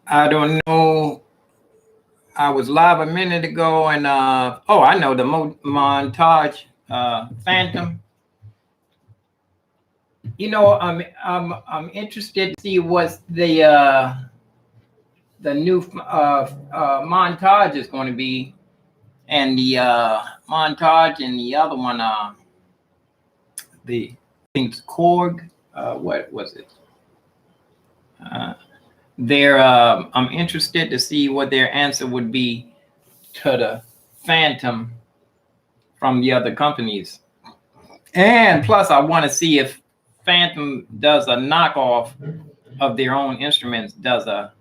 I don't know. I was live a minute ago, and oh, I know the montage, Phantom. I'm interested to see what's the new montage is going to be, and the montage and the other one, the things Korg. What was it? Uh, They're I'm interested to see what their answer would be to the Phantom from the other companies. And plus, I want to see if Phantom does a knockoff of their own instruments, does a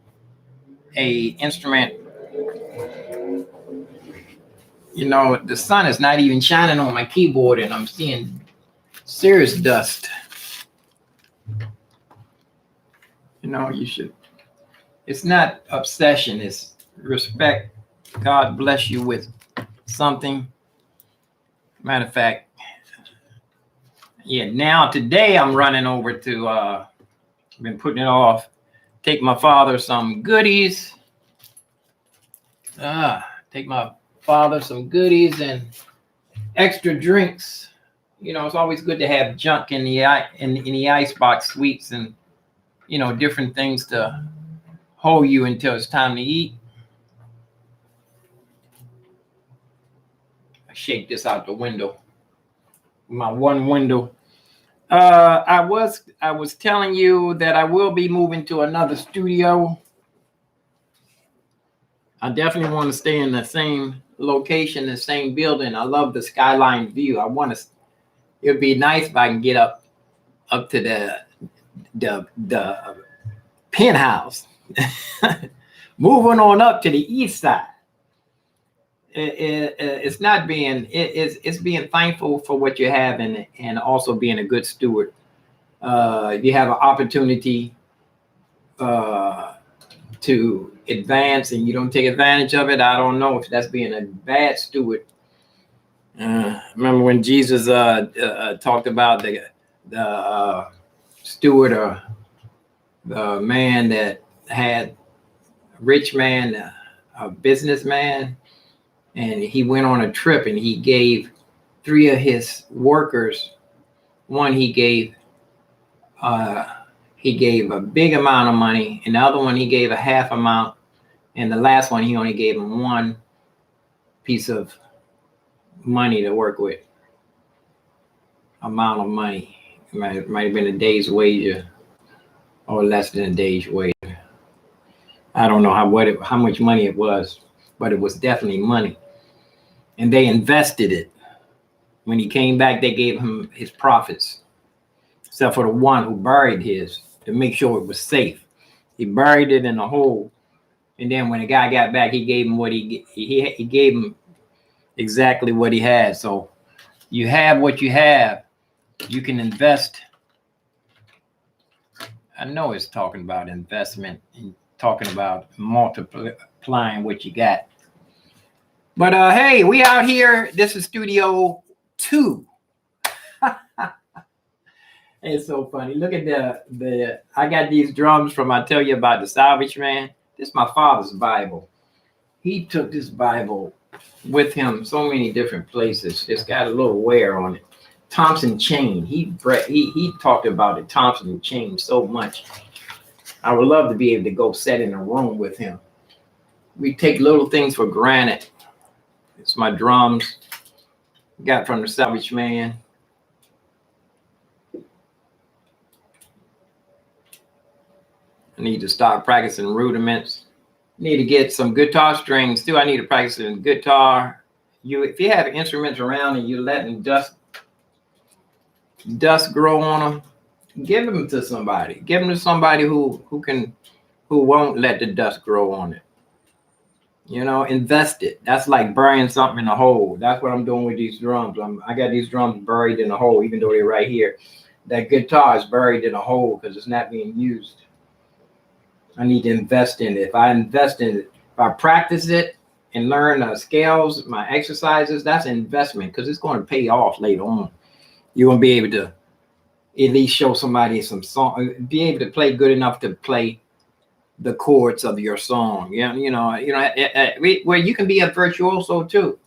instrument. The sun is not even shining on my keyboard, and I'm seeing serious dust. You should. It's not obsession. It's respect. God bless you with something. Matter of fact, yeah. Now today I'm running over to. Been putting it off. Take my father some goodies. Take my father some goodies and extra drinks. It's always good to have junk in the icebox, sweets and different things to hold you until it's time to eat. I shake this out the window. My one window. I was telling you that I will be moving to another studio. I definitely want to stay in the same location, the same building. I love the skyline view. It'd be nice if I can get up to the penthouse. Moving on up to the east side. It's not being it's being thankful for what you have and also being a good steward. If you have an opportunity to advance and you don't take advantage of it, I don't know if that's being a bad steward. Remember when Jesus talked about the steward or the man that had a rich man, a businessman, and he went on a trip and he gave 3 of his workers. One he gave a big amount of money, and the other one he gave a half amount, and the last one he only gave him 1 piece of money to work with. Amount of money. It might have been a day's wage or less than a day's wage. I don't know how much money it was, but it was definitely money. And they invested it. When he came back, they gave him his profits, except for the one who buried his to make sure it was safe. He buried it in a hole, and then when the guy got back, he gave him what he gave him exactly what he had. So you have what you have. You can invest. I know it's talking about investment and talking about multiplying what you got. But hey, we out here. This is Studio 2. It's so funny. Look at the. I got these drums from. I tell you about the Salvage Man. This is my father's Bible. He took this Bible with him so many different places. It's got a little wear on it. Thompson chain. He talked about the Thompson chain so much. I would love to be able to go sit in a room with him. We take little things for granted. It's my drums. Got from the Salvage Man. I need to start practicing rudiments. Need to get some guitar strings too. I need to practice in guitar. If you have instruments around and you're letting dust grow on them, give them to somebody. Give them to somebody who won't let the dust grow on it. Invest it. That's like burying something in a hole. That's what I'm doing with these drums. I got these drums buried in a hole, even though they're right here. That guitar is buried in a hole because it's not being used. I need to invest in it. If I invest in it, if I practice it and learn the scales, my exercises, that's an investment because it's going to pay off later on. You're going to be able to at least show somebody some song, be able to play good enough to play the chords of your song. Yeah, where you can be a virtuoso too.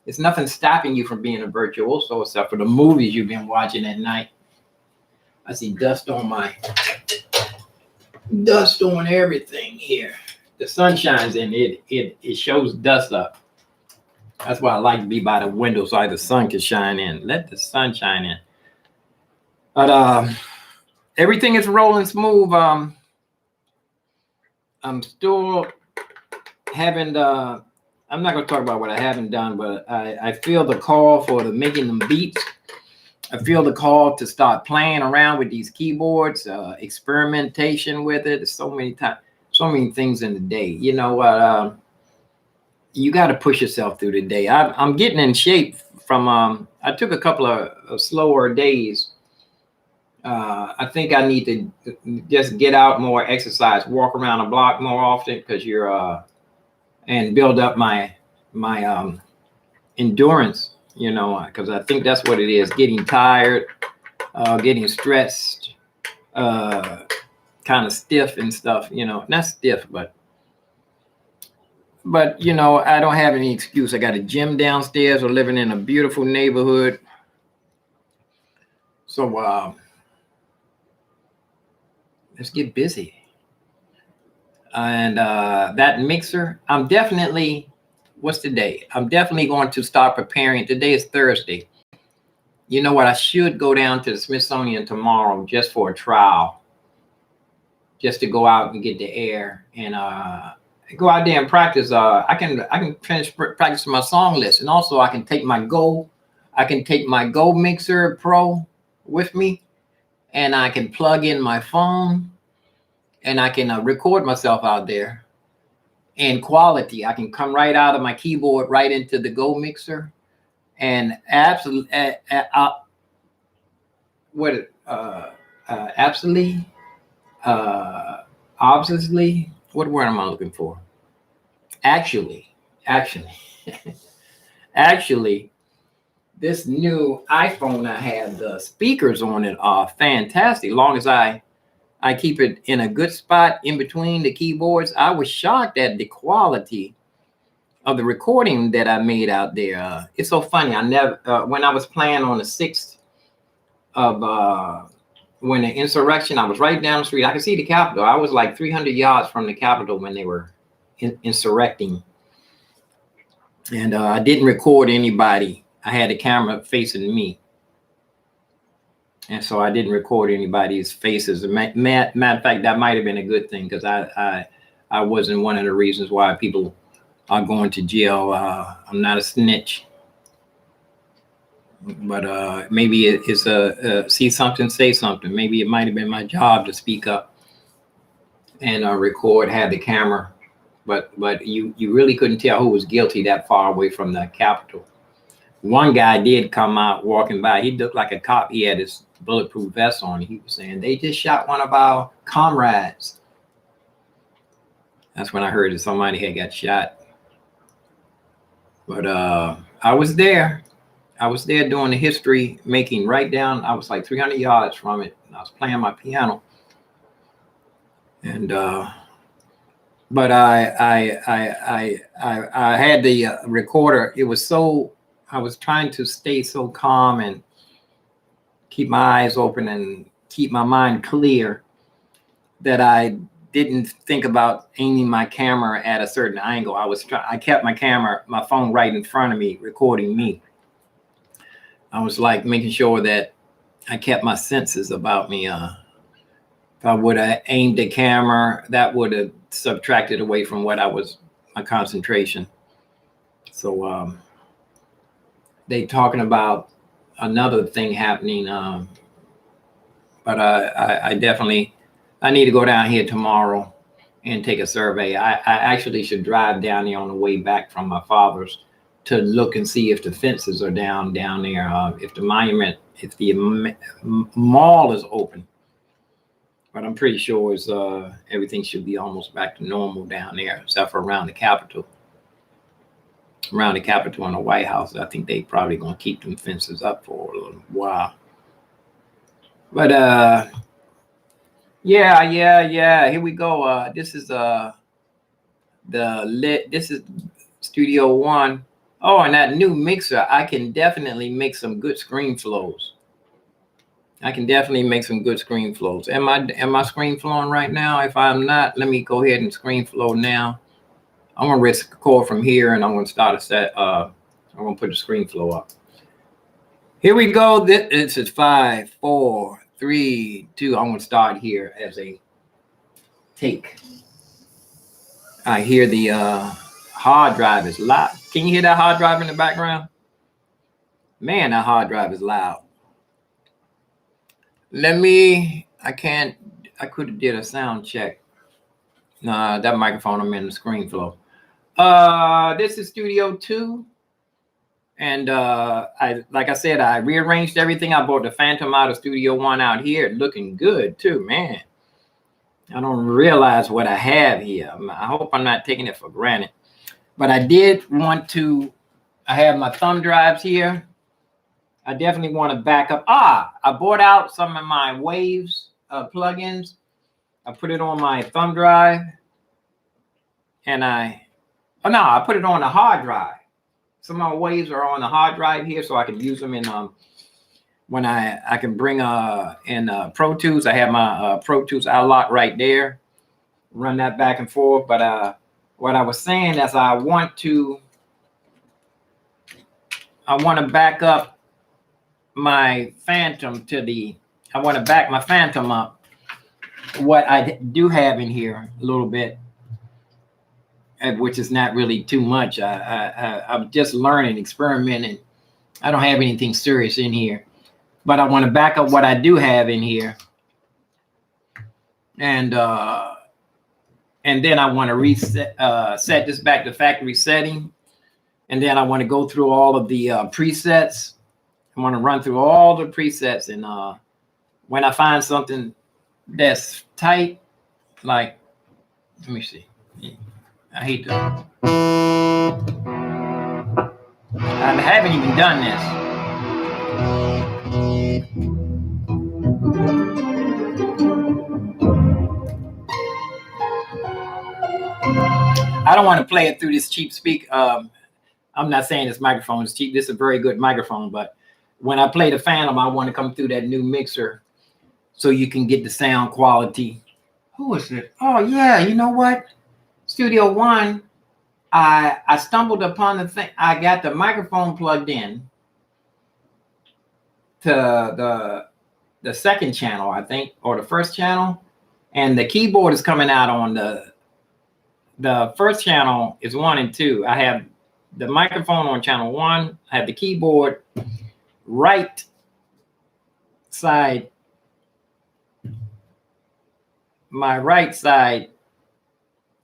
There's nothing stopping you from being a virtuoso except for the movies you've been watching at night. I see dust on everything here. The sun shines in it. It shows dust up. That's why I like to be by the window so the sun can shine in. Let the sun shine in. But everything is rolling smooth. I'm still haven't. I'm not going to talk about what I haven't done, but I feel the call for making them beats. I feel the call to start playing around with these keyboards, experimentation with it. There's so many things in the day. You know what? You got to push yourself through the day. I'm getting in shape from. I took a couple of slower days. I think I need to just get out more, exercise, walk around the block more often because and build up my endurance. Because I think that's what it is, getting tired, getting stressed, kind of stiff and stuff, not stiff, but I don't have any excuse. I got a gym downstairs. We're living in a beautiful neighborhood. So let's get busy. And that mixer, what's the day? I'm definitely going to start preparing. Today is Thursday. You know what? I should go down to the Smithsonian tomorrow just for a trial, just to go out and get the air and go out there and practice. I can finish practicing my song list, and also I can take my Go Mixer Pro with me, and I can plug in my phone, and I can record myself out there. And quality, I can come right out of my keyboard right into the Go Mixer, and obviously, what word am I looking for? Actually, this new iPhone I have, the speakers on it are fantastic. As long as I keep it in a good spot in between the keyboards. I was shocked at the quality of the recording that I made out there. It's so funny. I never, when I was playing on the 6th of when the insurrection, I was right down the street. I could see the Capitol. I was like 300 yards from the Capitol when they were insurrecting. And I didn't record anybody. I had the camera facing me. And so I didn't record anybody's faces. Matter of fact, that might have been a good thing, because I wasn't one of the reasons why people are going to jail. I'm not a snitch. But maybe it's see something, say something. Maybe it might have been my job to speak up and record, have the camera. But you really couldn't tell who was guilty that far away from the Capitol. One guy did come out walking by. He looked like a cop. He had his bulletproof vest on. He was saying, they just shot one of our comrades. That's when I heard that somebody had got shot. But I was there. I was there doing the history making right down. I was like 300 yards from it. And I was playing my piano. And but I had the recorder. It was so, I was trying to stay so calm and keep my eyes open and keep my mind clear that I didn't think about aiming my camera at a certain angle. I kept my phone right in front of me, recording me. I was like making sure that I kept my senses about me. If I would have aimed the camera, that would have subtracted away from my concentration. So they talking about another thing happening, but I definitely, I need to go down here tomorrow and take a survey. I actually should drive down there on the way back from my father's to look and see if the fences are down there, if the monument, if the mall is open. But I'm pretty sure everything should be almost back to normal down there, except for around the Capitol. Around the Capitol and the White House, I think they probably gonna keep them fences up for a little while. But Yeah. Here we go. This is this is Studio One. Oh, and that new mixer, I can definitely make some good screen flows. I can definitely make some good screen flows. Am I screen flowing right now? If I'm not, let me go ahead and screen flow now. I'm gonna record from here and I'm gonna start a set. I'm gonna put the screen flow up. Here we go. This is 5, 4, 3, 2. I'm gonna start here as a take. I hear the hard drive is loud. Can you hear that hard drive in the background? Man, that hard drive is loud. I could have did a sound check. Nah, that microphone, I'm in the screen flow. This is Studio 2. And like I said, I rearranged everything. I brought the Phantom out of Studio One out here, looking good too, man. I don't realize what I have here. I hope I'm not taking it for granted. But I did want to, I have my thumb drives here. I definitely want to back up. I bought out some of my Waves plugins. I put it on my thumb drive. And I put it on the hard drive. Some of my Waves are on the hard drive here, so I can use them in when I can bring in Pro Tools. I have my Pro Tools outlock right there. Run that back and forth. But what I was saying is I want to back up my Phantom I want to back my Phantom up. What I do have in here a little bit, which is not really too much. I'm just learning, experimenting. I don't have anything serious in here, but I want to back up what I do have in here, and then I want to reset, set this back to factory setting, and then I want to go through all of the presets. I want to run through all the presets, and when I find something that's tight, like, let me see. I hate to. I haven't even done this. I don't want to play it through this cheap speak. I'm not saying this microphone is cheap. This is a very good microphone, but when I play the Phantom, I want to come through that new mixer so you can get the sound quality. Who is it? Oh yeah, you know what? Studio One. I stumbled upon the thing. I got the microphone plugged in to the second channel, I think, or the first channel, and the keyboard is coming out on the first channel is 1 and 2. I have the microphone on channel 1. I have the keyboard right side, my right side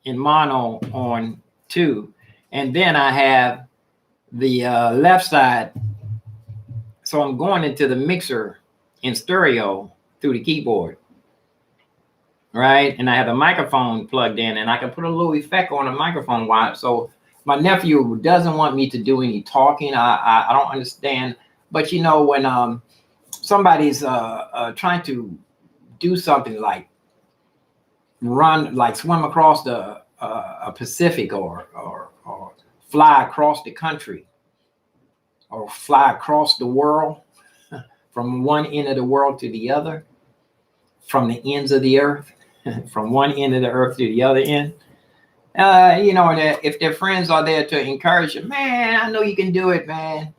in mono on 2, and then I have the left side. So I'm going into the mixer in stereo through the keyboard, right? And I have the microphone plugged in, and I can put a little effect on the microphone. So my nephew doesn't want me to do any talking. I don't understand, but you know, when somebody's trying to do something like swim across the Pacific or fly across the country or fly across the world from one end of the world to the other, from the ends of the earth, from one end of the earth to the other end. You know, if their friends are there to encourage them, man, I know you can do it, man.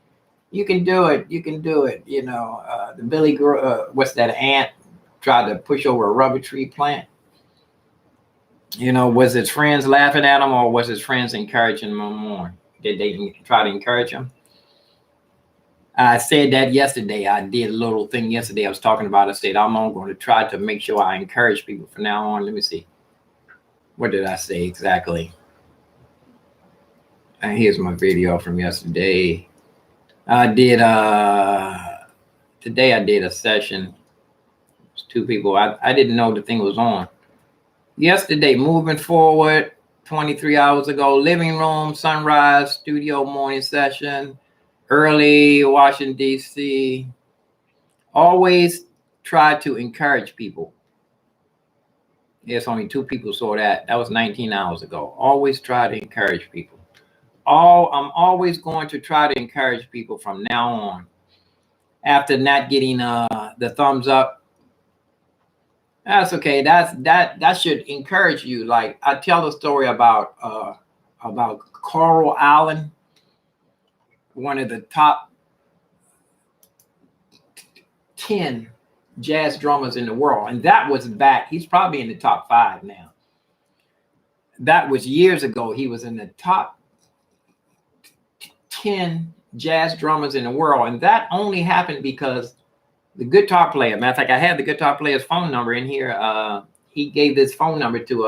You can do it. You can do it. You know, the Billy, what's that ant tried to push over a rubber tree plant? You know, was his friends laughing at him or was his friends encouraging him more? Did they try to encourage him? I said that yesterday. I did a little thing yesterday. I was talking about, I said, I'm going to try to make sure I encourage people from now on. Let me see. What did I say exactly? And here's my video from yesterday. I did, today I did a session. It was 2 people. I didn't know the thing was on. Yesterday, moving forward, 23 hours ago, living room, sunrise, studio morning session, early, Washington, D.C. Always try to encourage people. Yes, only 2 people saw that. That was 19 hours ago. Always try to encourage people. I'm always going to try to encourage people from now on. After not getting the thumbs up, that's okay. That should encourage you. Like I tell a story about Coral Allen, one of the top 10 jazz drummers in the world, and that was back. He's probably in the top 5 now. That was years ago. He was in the top 10 jazz drummers in the world, and that only happened because the guitar player. Matter of fact, I have the guitar player's phone number in here. He gave this phone number to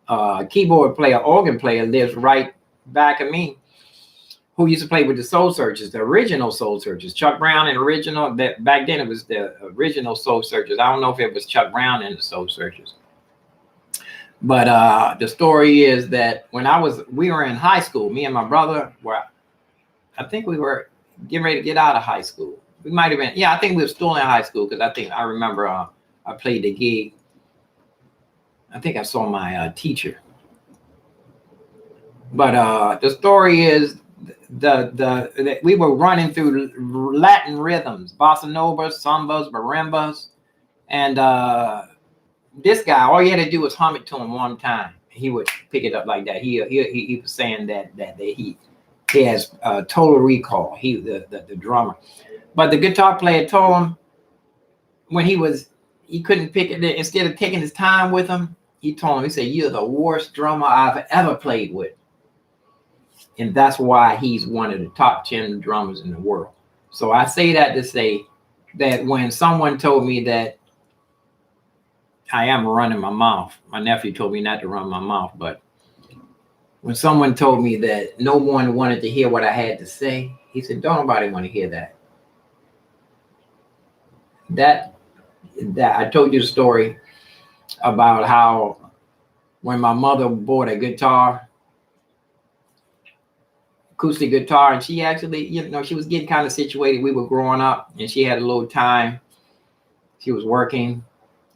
a keyboard player, organ player, lives right back of me, who used to play with the Soul Searchers, the original Soul Searchers. Chuck Brown and original. That back then it was the original Soul Searchers. I don't know if it was Chuck Brown and the Soul Searchers. But the story is that when we were in high school, me and my brother I think we were getting ready to get out of high school. We might have been, yeah, I think we were still in high school because I remember I played the gig. I think I saw my teacher. But the story is that we were running through Latin rhythms, bossa novas, sambas, marimbas, and this guy, all he had to do was hum it to him one time. He would pick it up like that. He was saying that he has total recall. The drummer, but the guitar player told him when he couldn't pick it. Instead of taking his time with him, he told him, he said, "You're the worst drummer I've ever played with," and that's why he's one of the top 10 drummers in the world. So I say that to say that when someone told me that I am running my mouth, my nephew told me not to run my mouth, but when someone told me that no one wanted to hear what I had to say, he said, "Don't nobody want to hear that." That I told you the story about how when my mother bought a guitar, acoustic guitar, and she actually, she was getting kind of situated. We were growing up, and she had a little time. She was working,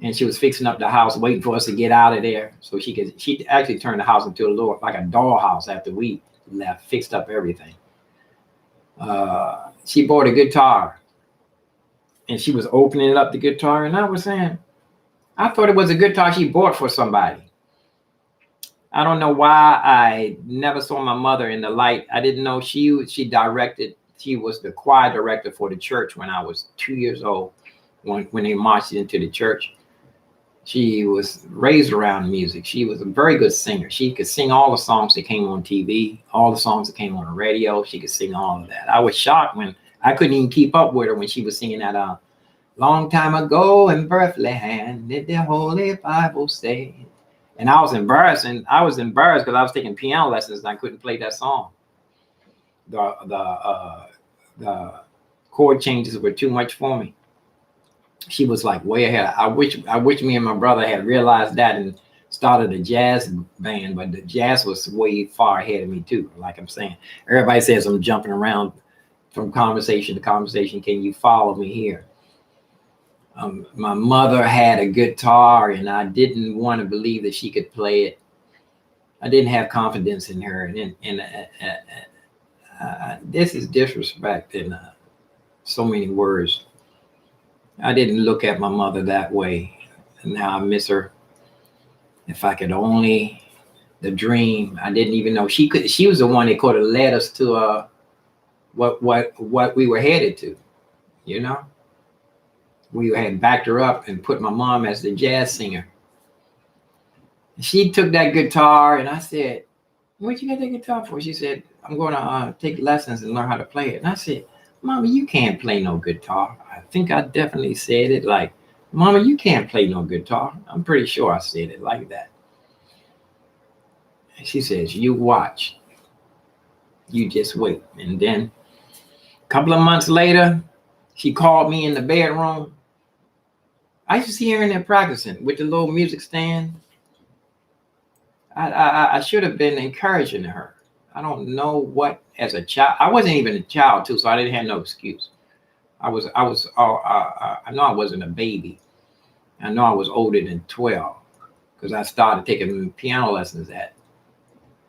and she was fixing up the house, waiting for us to get out of there so she actually turned the house into like a dollhouse after we left, fixed up everything. She bought a guitar, and she was opening up the guitar, and I was saying, I thought it was a guitar she bought for somebody. I don't know why I never saw my mother in the light. I didn't know she was the choir director for the church when I was 2 years old, when they marched into the church. She was raised around music. She was a very good singer. She could sing all the songs that came on TV, all the songs that came on the radio. She could sing all of that. I was shocked when I couldn't even keep up with her when she was singing that long time ago in Bethlehem, did the Holy Bible say? And I was embarrassed because I was taking piano lessons and I couldn't play that song. The chord changes were too much for me. She was like way ahead. I wish me and my brother had realized that and started a jazz band, but the jazz was way far ahead of me too. Like I'm saying, everybody says I'm jumping around from conversation to conversation. Can you follow me here? My mother had a guitar, and I didn't want to believe that she could play it. I didn't have confidence in her, and this is disrespect in so many words. I didn't look at my mother that way, and now I miss her. If I could only, the dream. I didn't even know she could. She was the one that could have led us to what we were headed to. We had backed her up and put my mom as the jazz singer. She took that guitar, and I said, "Where'd you get that guitar for?" She said, "I'm going to take lessons and learn how to play it." And I said, "Mama, you can't play no guitar." I think I definitely said it like, "Mama, you can't play no guitar." I'm pretty sure I said it like that. And she says, "You watch. You just wait." And then a couple of months later, she called me in the bedroom. I used to see her in there practicing with the little music stand. I should have been encouraging her. I don't know what, as a child, I wasn't even a child too, so I didn't have no excuse. I know I wasn't a baby. I know I was older than 12 because I started taking piano lessons at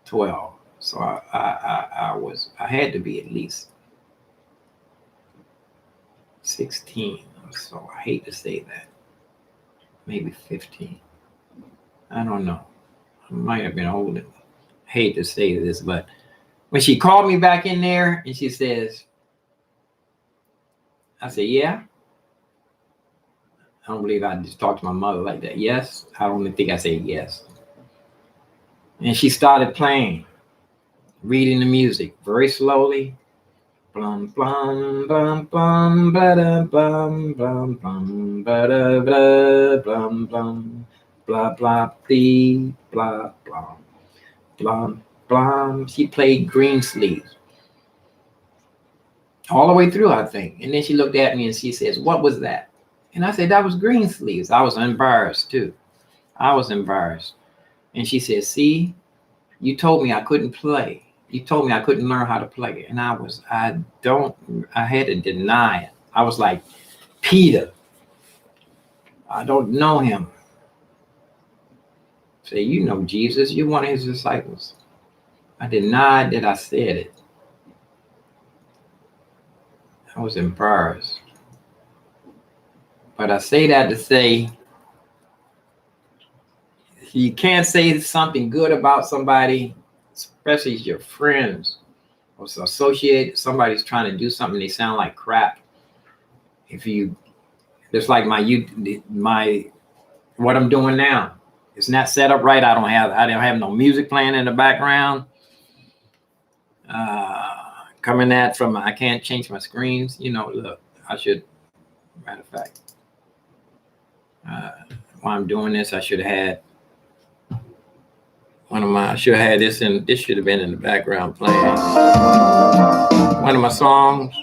12. So I had to be at least 16. So I hate to say that. Maybe 15. I don't know. I might have been older. I hate to say this, but when she called me back in there and she says, I said, yeah. I don't believe I just talked to my mother like that. Yes. I don't think I said yes. And she started playing, reading the music very slowly. Blum, blum, blum, blum, blah, blum, blum, blum, blah, blah, blum, blum, blah, blah, dee, blah, blah, blum, blum. She played Greensleeves all the way through, I think. And then she looked at me and she says, what was that? And I said, that was Greensleeves. I was embarrassed too. I was embarrassed. And she said, see, you told me I couldn't play. You told me I couldn't learn how to play. And I had to deny it. I was like, Peter, I don't know him. Say, you know Jesus, you're one of his disciples. I denied that I said it. I was embarrassed. But I say that to say, you can't say something good about somebody, especially your friends or associate. Somebody's trying to do something, they sound like crap. If you, just like what I'm doing now, it's not set up right. I don't have no music playing in the background. Coming at from, I can't change my screens. You know, look, I should, matter of fact, while I'm doing this, I should have had I should have had this, and this should have been in the background playing. One of my songs.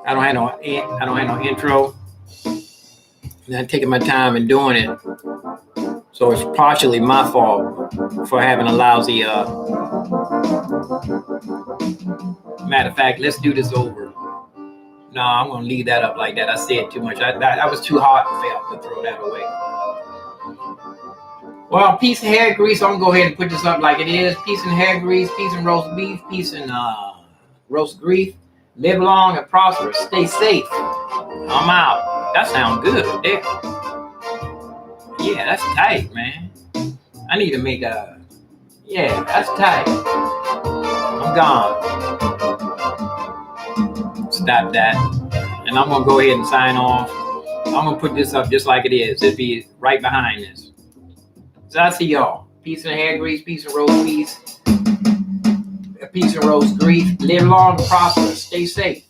I don't have no intro. And I'm taking my time and doing it. So it's partially my fault for having a lousy, matter of fact, let's do this over. No, I'm going to leave that up like that. I said too much. That was too heartfelt to throw that away. Well, peace and hair grease. I'm going to go ahead and put this up like it is. Peace and hair grease, peace and roast beef, peace and roast grief. Live long and prosper. Stay safe. I'm out. That sounds good up there. Yeah, that's tight, man. I need to make a... Yeah, that's tight. I'm gone. Stop that. And I'm going to go ahead and sign off. I'm going to put this up just like it is. It'll be right behind this. So I see y'all. Peace and hair grease, peace and roast peace. Peace and roast grief. Live long and prosper. Stay safe.